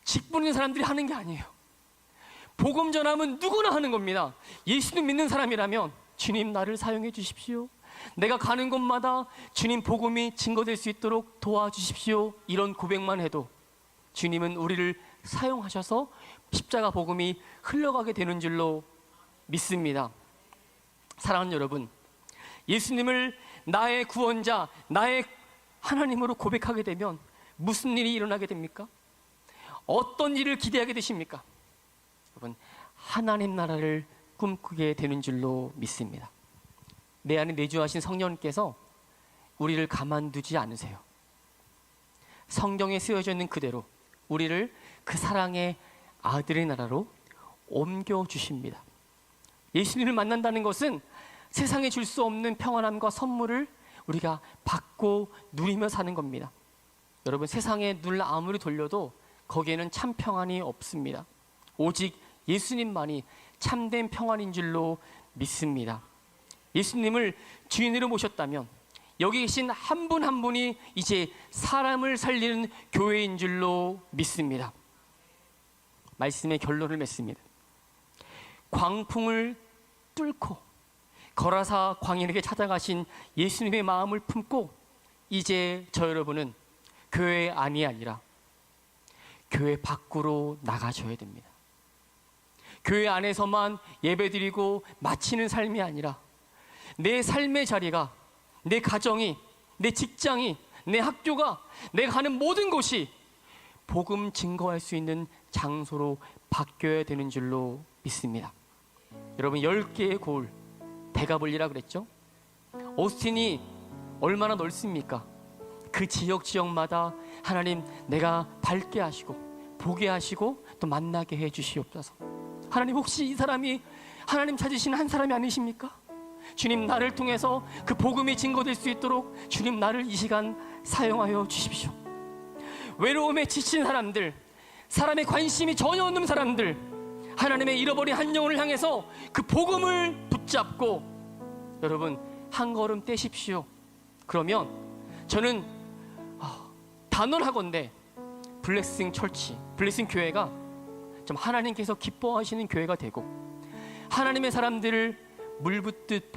직분 있는 사람들이 하는 게 아니에요. 복음 전하면 누구나 하는 겁니다. 예수님 믿는 사람이라면 주님 나를 사용해 주십시오. 내가 가는 곳마다 주님 복음이 증거될 수 있도록 도와주십시오. 이런 고백만 해도 주님은 우리를 사용하셔서 십자가 복음이 흘러가게 되는 줄로 믿습니다. 사랑하는 여러분, 예수님을 나의 구원자, 나의 하나님으로 고백하게 되면 무슨 일이 일어나게 됩니까? 어떤 일을 기대하게 되십니까? 여러분, 하나님 나라를 꿈꾸게 되는 줄로 믿습니다. 내 안에 내주하신 성령님께서 우리를 가만두지 않으세요. 성경에 쓰여져 있는 그대로 우리를 그 사랑의 아들의 나라로 옮겨주십니다. 예수님을 만난다는 것은 세상에 줄 수 없는 평안함과 선물을 우리가 받고 누리며 사는 겁니다. 여러분, 세상에 눈을 아무리 돌려도 거기에는 참 평안이 없습니다. 오직 예수님만이 참된 평안인 줄로 믿습니다. 예수님을 주인으로 모셨다면 여기 계신 한 분 한 분이 이제 사람을 살리는 교회인 줄로 믿습니다. 말씀의 결론을 맺습니다. 광풍을 뚫고 거라사 광인에게 찾아가신 예수님의 마음을 품고 이제 저 여러분은 교회 안이 아니라 교회 밖으로 나가줘야 됩니다. 교회 안에서만 예배드리고 마치는 삶이 아니라 내 삶의 자리가, 내 가정이, 내 직장이, 내 학교가, 내가 가는 모든 곳이 복음 증거할 수 있는 장소로 바뀌어야 되는 줄로 믿습니다. 여러분, 10개의 고을 배가 불리라 그랬죠? 오스틴이 얼마나 넓습니까? 그 지역마다 하나님, 내가 밟게 하시고 보게 하시고 또 만나게 해 주시옵소서. 하나님, 혹시 이 사람이 하나님 찾으시는 한 사람이 아니십니까? 주님, 나를 통해서 그 복음이 증거될 수 있도록 주님, 나를 이 시간 사용하여 주십시오. 외로움에 지친 사람들, 사람의 관심이 전혀 없는 사람들, 하나님의 잃어버린 한 영혼을 향해서 그 복음을 붙잡고 여러분 한 걸음 떼십시오. 그러면 저는 단언하건대 블레싱 철치, 블레싱 교회가 좀 하나님께서 기뻐하시는 교회가 되고 하나님의 사람들을 물붓듯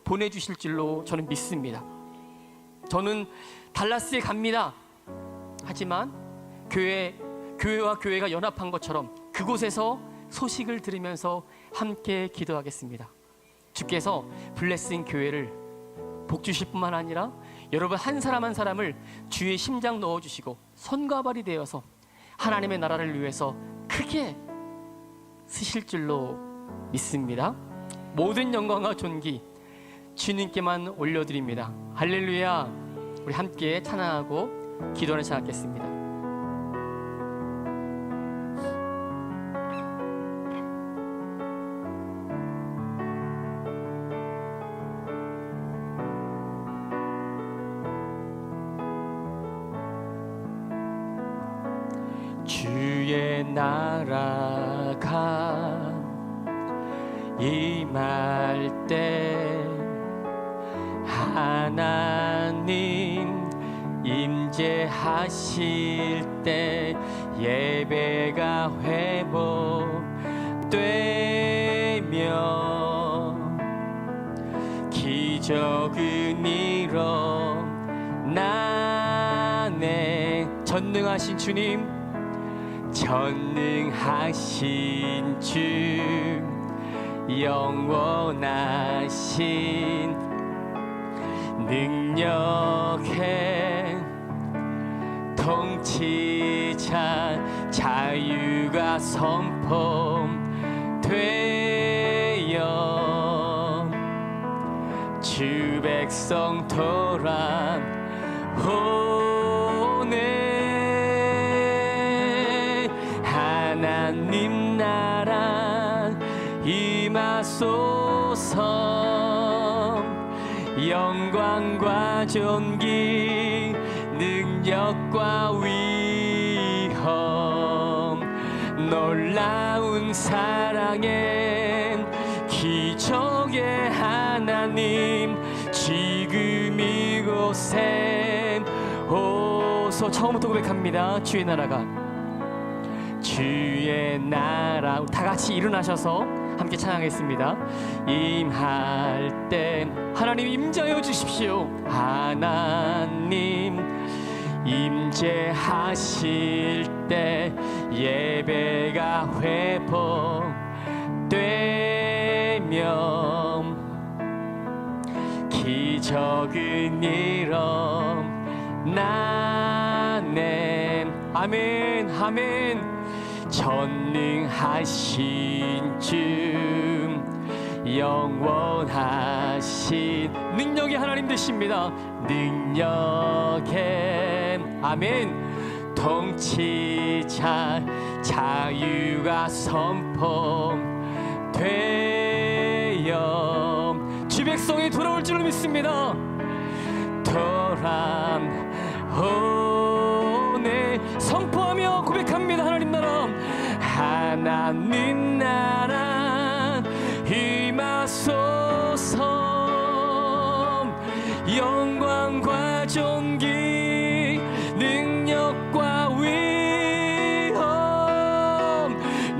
보내주실 줄로 저는 믿습니다. 저는 달라스에 갑니다. 하지만 교회와 교회가 연합한 것처럼 그곳에서 소식을 들으면서 함께 기도하겠습니다. 주께서 블레싱 교회를 복주실 뿐만 아니라 여러분 한 사람 한 사람을 주의 심장 넣어주시고 손과 발이 되어서 하나님의 나라를 위해서 크게 쓰실 줄로 믿습니다. 모든 영광과 존귀 주님께만 올려드립니다. 할렐루야. 우리 함께 찬양하고 기도하는 시간 갖겠습니다. 주의 나라가 임할 때 하나님 임재하실 때 예배가 회복되며 기적은 일어나네. 전능하신 주님, 전능하신 주, 영원하신 능력의 통치자, 자유가 선포되어 주 백성 돌아오네. 하나님 나라 임하소서. 영광과 존귀 능력과 위엄 놀라운 사랑의 기적의 하나님 지금 이곳에 오소. 처음부터 고백합니다. 주의 나라가, 주의 나라. 다 같이 일어나셔서 함께 함께 찬양했습니다. 임할 때 하나님 임재하여 주십시오. 하나님 임재하실 때 예배가 회복되면 기적은 일어나네. 아멘 아멘. 전능하신 주 영원하신 능력의 하나님 되십니다. 능력의 아멘. 통치자 자유가 선포되어 주 백성이 돌아올 줄로 믿습니다. 돌아오네. 선포하며 고백합니다. 하나님 나라 하나님 나라 임하소서. 영광과 존귀 능력과 위엄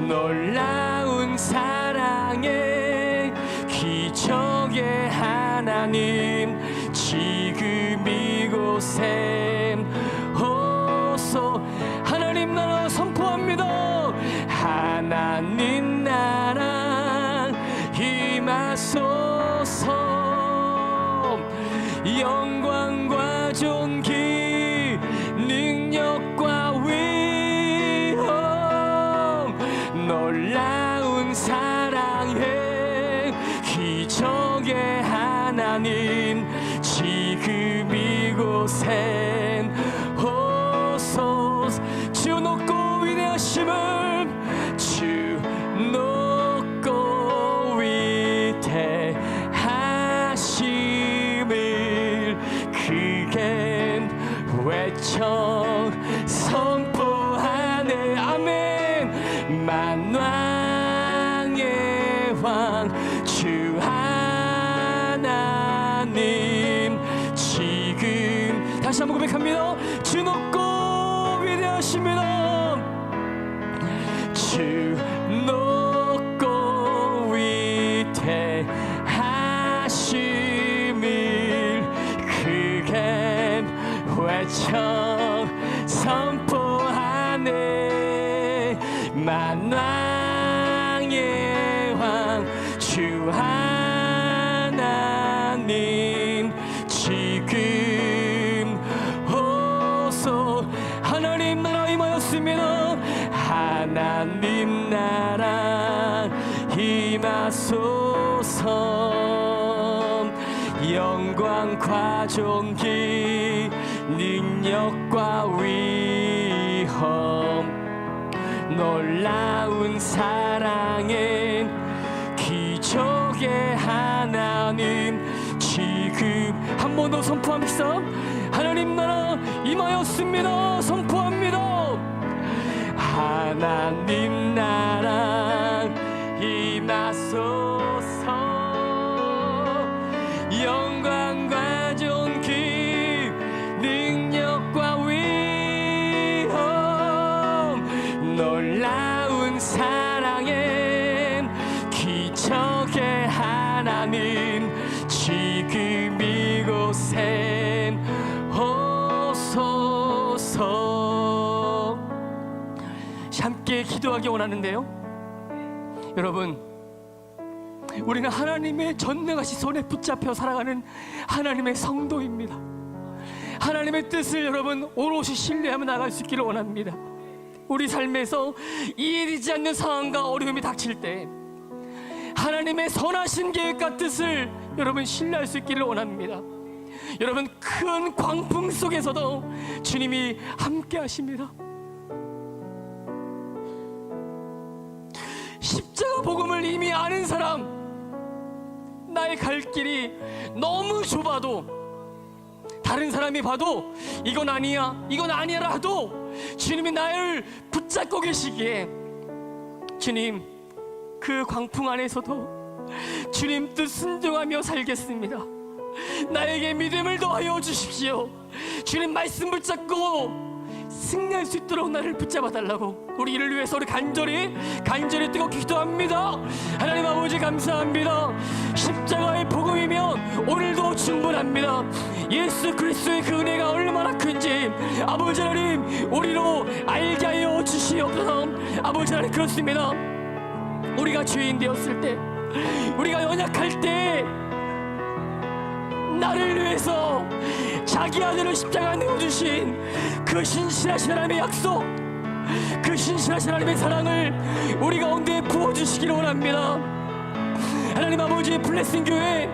놀라운 사랑의 기적의 하나님 지금 이곳에 오소. 하나님 나라 선포합니다. 하나님 나라 임하소서. 영광과 존귀 능력과 위엄 놀라운 사랑의 기적의 하나님 지금 이곳엔 오소. 주 높고 위대하심을 주 높고 위대하심을 크게 외쳐 선포하네. 아멘. 만왕의 왕 주 하나님 지금 다시 한번 고백합니다. 주 높고 위대하십니다. 주 높고 위대하심을 크게 외쳐 선포하네. 만왕의 왕 주 하나님 지금 오소. 하나님 나라 임하였습니다. 하나님 나라 임하소서. 영광과 존귀 능력과 위엄 놀라운 사랑의 기적의 하나님 지금 한 번 더 선포합시다. 하나님 나라 임하였습니다. 선포합니다. 하나님 나라 임하소서. 영광과 존귀 능력과 위엄 놀라운 사랑의 기적의 하나님 지금 이곳에 오소서. 함께 기도하기 원하는데요. 여러분, 우리는 하나님의 전능하신 손에 붙잡혀 살아가는 하나님의 성도입니다. 하나님의 뜻을 여러분 오롯이 신뢰하며 나갈 수 있기를 원합니다. 우리 삶에서 이해되지 않는 상황과 어려움이 닥칠 때 하나님의 선하신 계획과 뜻을 여러분 신뢰할 수 있기를 원합니다. 여러분, 큰 광풍 속에서도 주님이 함께 하십니다. 십자가 복음을 이미 아는 사람, 나의 갈 길이 너무 좁아도 다른 사람이 봐도 이건 아니야 이건 아니야라 하도 주님이 나를 붙잡고 계시기에 주님 그 광풍 안에서도 주님 뜻 순종하며 살겠습니다. 나에게 믿음을 더하여 주십시오. 주님 말씀 붙잡고 승리할 수 있도록 나를 붙잡아 달라고 우리 이를 위해서 우리 간절히 뜨겁게 기도합니다. 하나님 아버지 감사합니다. 십자가의 복음이면 오늘도 충분합니다. 예수 그리스도의 그 은혜가 얼마나 큰지 아버지 하나님 우리로 알게 하여 주시옵소서. 아버지 하나님 그렇습니다. 우리가 죄인 되었을 때, 우리가 연약할 때 나를 위해서 자기 아들을 십자가에 내어주신 그 신실하신 하나님의 약속, 그 신실하신 하나님의 사랑을 우리 가운데 부어주시기를 원합니다. 하나님 아버지 블레싱 교회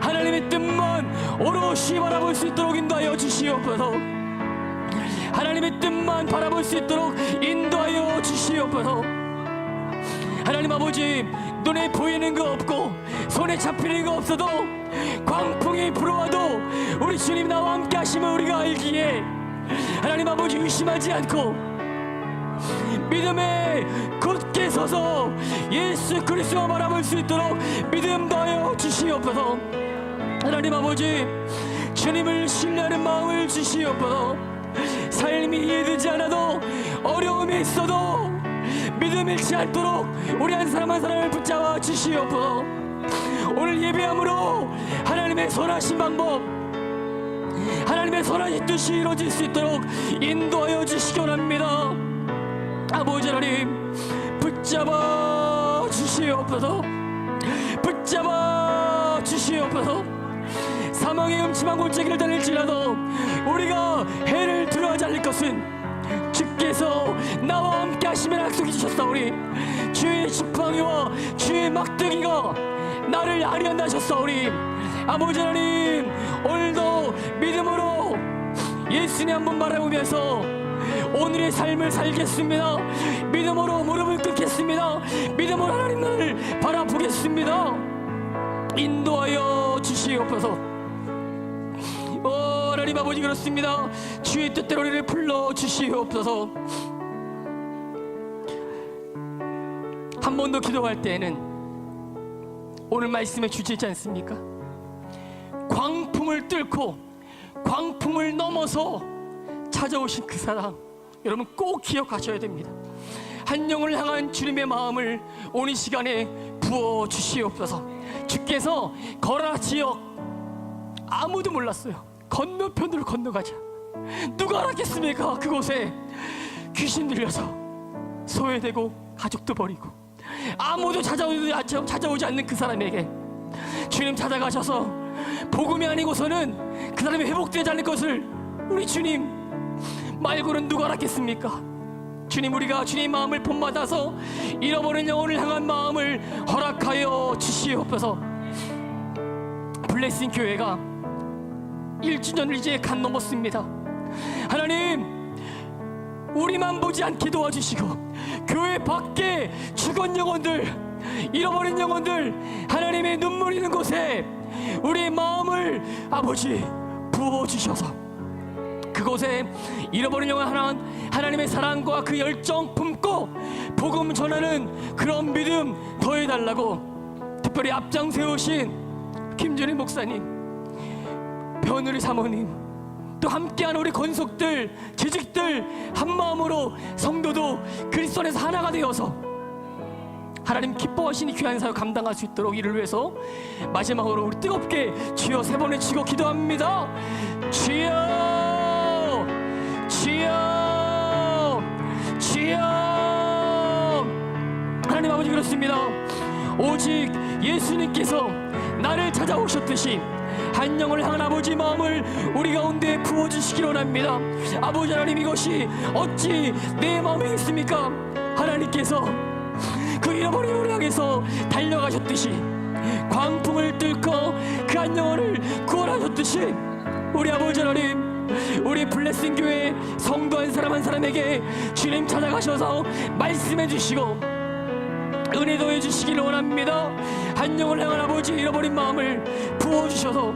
하나님의 뜻만 오롯이 바라볼 수 있도록 인도하여 주시옵소서. 하나님의 뜻만 바라볼 수 있도록 인도하여 주시옵소서. 하나님 아버지 눈에 보이는 거 없고 손에 잡히는 거 없어도 광풍이 불어와도 우리 주님 나와 함께 하시면 우리가 알기에 하나님 아버지 의심하지 않고 믿음에 굳게 서서 예수 그리스도만 바라볼 수 있도록 믿음 더하여 주시옵소서. 하나님 아버지 주님을 신뢰하는 마음을 주시옵소서. 삶이 이해되지 않아도 어려움이 있어도 믿음 잃지 않도록 우리 한 사람 한 사람을 붙잡아 주시옵소서. 오늘 예배함으로 하나님의 선하신 방법, 하나님의 선하신 뜻이 이루어질 수 있도록 인도하여 주시기 원합니다. 아버지 하나님 붙잡아 주시옵소서. 붙잡아 주시옵소서. 사망의 음침한 골짜기를 달릴지라도 우리가 해를 들어가지 않을 것은 주께서 나와 함께 하시면 약속해 주셨사오니 주의 지팡이와 주의 막대기가 나를 아리한다 하셨사오니 아버지 하나님 오늘도 믿음으로 예수님 한번 바라보면서 오늘의 삶을 살겠습니다. 믿음으로 무릎을 꿇겠습니다. 믿음으로 하나님 나를 바라보겠습니다. 인도하여 주시옵소서. 하나님 아버지 그렇습니다. 주의 뜻대로 우리를 불러 주시옵소서. 한 번 더 기도할 때에는 오늘 말씀에 주제지 않습니까? 광풍을 뚫고 광풍을 넘어서 찾아오신 그 사랑, 여러분 꼭 기억하셔야 됩니다. 한 영을 향한 주님의 마음을 오늘 시간에 부어 주시옵소서. 주께서 거라 지역 아무도 몰랐어요. 건너편으로 건너가자. 누가 알았겠습니까? 그곳에 귀신 들려서 소외되고 가족도 버리고 아무도 찾아오지 않는 그 사람에게 주님 찾아가셔서 복음이 아니고서는 그 사람이 회복되지 않을 것을 우리 주님 말고는 누가 알았겠습니까? 주님 우리가 주님 마음을 본받아서 잃어버린 영혼을 향한 마음을 허락하여 주시옵소서. 블레싱 교회가 1주년을 이제 간 넘었습니다. 하나님 우리만 보지 않게 도와주시고 교회 밖에 죽은 영혼들, 잃어버린 영혼들 하나님의 눈물 있는 곳에 우리의 마음을 아버지 부어주셔서 그곳에 잃어버린 영혼 하나님의 사랑과 그 열정 품고 복음 전하는 그런 믿음 더해달라고 특별히 앞장 세우신 김준일 목사님, 변우리 사모님, 또 함께한 우리 권속들, 재직들 한마음으로 성도도 그리스도 안에서 하나가 되어서 하나님 기뻐하시니 귀한 사역 감당할 수 있도록 이를 위해서 마지막으로 우리 뜨겁게 주여 세 번을 치고 기도합니다. 주여 주여 주여. 하나님 아버지 그렇습니다. 오직 예수님께서 나를 찾아오셨듯이 한 영을 향한 아버지 마음을 우리 가운데 부어주시기를 원합니다. 아버지 하나님 이것이 어찌 내 마음에 있습니까? 하나님께서 그 잃어버린 영혼을 향해서 달려가셨듯이 광풍을 뚫고 그 한 영혼을 구원하셨듯이 우리 아버지 하나님 우리 블레싱 교회 성도 한 사람 한 사람에게 주님 찾아가셔서 말씀해 주시고 은혜도 해주시기를 원합니다. 한 영을 향한 아버지 잃어버린 마음을 부어주셔서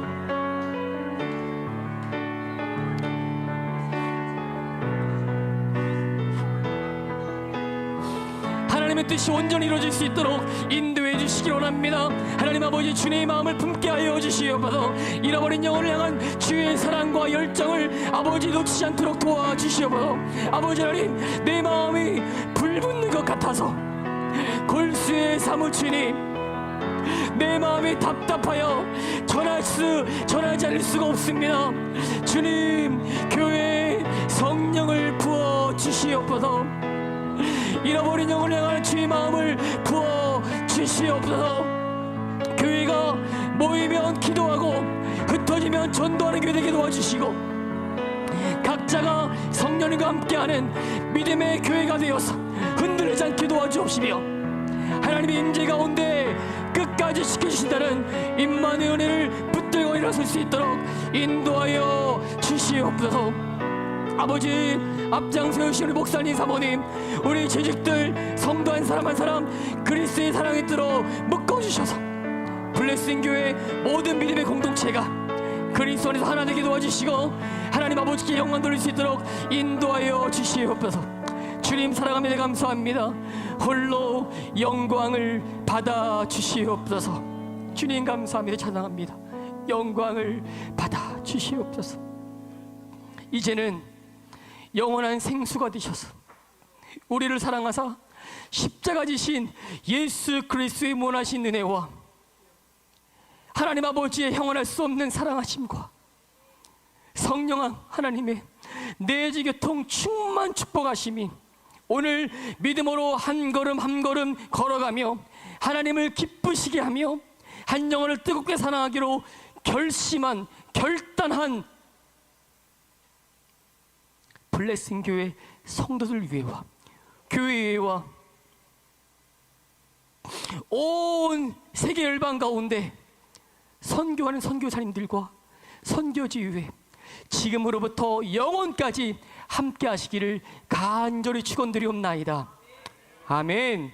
하나님의 뜻이 온전히 이루어질 수 있도록 인도해 주시기 원합니다. 하나님 아버지, 주님의 마음을 품게 하여 주시옵소서. 잃어버린 영혼을 향한 주의 사랑과 열정을 아버지 놓치지 않도록 도와주시옵소서. 아버지 하나님, 내 마음이 불붙는 것 같아서 골수에 사무치니 내 마음이 답답하여 전하지 않을 수가 없습니다. 주님, 교회에 성령을 부어 주시옵소서. 잃어버린 영혼을 향한 주의 마음을 부어 주시옵소서. 교회가 모이면 기도하고 흩어지면 전도하는 교회 되게 도와주시고, 각자가 성령님과 함께하는 믿음의 교회가 되어서 흔들리지 않게 도와주옵시며, 하나님의 임재 가운데 끝까지 지켜주신다는 임만의 은혜를 붙들고 일어설 수 있도록 인도하여 주시옵소서. 아버지, 앞장 세우신 우리 목사님, 사모님, 우리 재직들, 성도 한 사람 한 사람 그리스도의 사랑의 뜻으로 묶어주셔서 블레싱 교회 모든 믿음의 공동체가 그리스도 안에서 하나 되게 도와주시고, 하나님 아버지께 영광 돌릴 수 있도록 인도하여 주시옵소서. 주님 사랑합니다. 감사합니다. 홀로 영광을 받아 주시옵소서. 주님 감사합니다. 찬양합니다. 영광을 받아 주시옵소서. 이제는 영원한 생수가 되셔서 우리를 사랑하사 십자가 지신 예수 그리스도의 무한하신 은혜와 하나님 아버지의 형언할 수 없는 사랑하심과 성령 하나님의 내지 교통 충만 축복하심이 오늘 믿음으로 한 걸음 한 걸음 걸어가며 하나님을 기쁘시게 하며 한 영혼을 뜨겁게 사랑하기로 결단한 블레싱 교회 성도들 위에와 교회와 온 세계 열방 가운데 선교하는 선교사님들과 선교지 위에 지금으로부터 영원까지 함께 하시기를 간절히 축원드리옵나이다. 아멘.